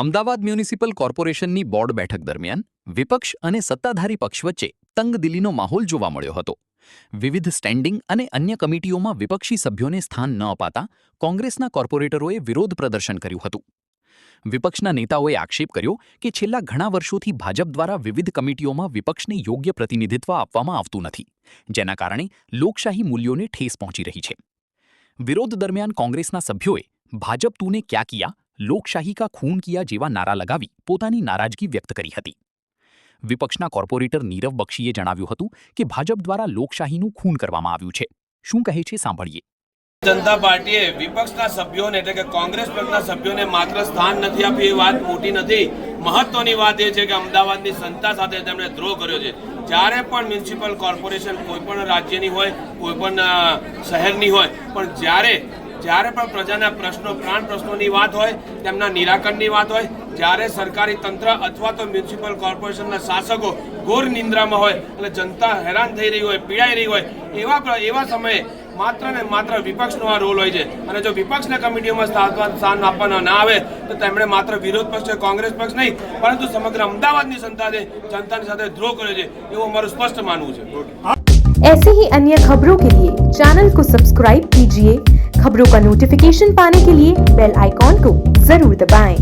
Ahmedabad municipal કોર્પોરેશનની board બેઠક દરમિયાન વિપક્ષ અને સત્તાધારી પક્ષ વચ્ચે તંગદિલીનો માહોલ જોવા મળ્યો હતો. વિવિધ સ્ટેન્ડિંગ અને અન્ય કમિટીઓમાં વિપક્ષી સભ્યોને સ્થાન ન અપાતા કોંગ્રેસના કોર્પોરેટરોએ વિરોધ પ્રદર્શન કર્યું હતું. વિપક્ષના નેતાઓએ આક્ષેપ કર્યો કે છેલ્લા ઘણા વર્ષોથી ભાજપ દ્વારા વિવિધ કમિટીઓમાં વિપક્ષને યોગ્ય પ્રતિનિધિત્વ આપવામાં આવતું નથી, જેના કારણે લોકશાહી મૂલ્યોને ઠેસ પહોંચી રહી છે. વિરોધ દરમિયાન કોંગ્રેસના સભ્યોએ ભાજપ તૂને ક્યા કિયા, લોકશાહી કા ખૂન કિયા જેવા નારા લગાવી પોતાની નારાજગી વ્યક્ત કરી હતી. વિપક્ષના કોર્પોરેટર નીરવ બક્ષીએ જણાવ્યું હતું કે ભાજપ દ્વારા લોકશાહીનું ખૂન કરવામાં આવ્યું છે. શું કહે છે સાંભળીએ. જનતા પાર્ટીએ વિપક્ષના સભ્યોને એટલે કે કોંગ્રેસ પક્ષના સભ્યોને માત્ર સ્થાન નથી આપ્યું એ વાત મોટી નથી. મહત્વની વાત એ છે કે અમદાવાદની જનતા સાથે તેમણે દ્રોહ કર્યો છે. જ્યારે પણ મ્યુનિસિપલ કોર્પોરેશન કોઈ પણ રાજ્યની હોય, કોઈ પણ શહેરની હોય, પણ જ્યારે પણ પ્રજાના પ્રશ્નો, પ્રાણ પ્રશ્નોની વાત હોય, તેમના નિરાકરણની વાત હોય, જ્યારે સરકારી તંત્ર અથવા તો મ્યુનિસિપલ કોર્પોરેશનના શાસકો ઘોર નિંદ્રામાં હોય અને જનતા હેરાન થઈ રહી હોય, પીડાઈ રહી હોય, એવા સમયે માત્ર ને માત્ર વિપક્ષનો આ રોલ હોય છે. અને જો વિપક્ષના કમિટીઓમાં સ્થાન આપવામાં ના આવે તો તેમણે માત્ર વિરોધ પક્ષ, કોંગ્રેસ પક્ષ નહીં, પરંતુ સમગ્ર અમદાવાદની જનતાની સાથે દ્રોહ કર્યો છે એવું અમારું સ્પષ્ટ માનવું છે. ऐसे ही अन्य खबरों के लिए चैनल को सब्सक्राइब कीजिए. खबरों का नोटिफिकेशन पाने के लिए बेल आइकॉन को जरूर दबाएं.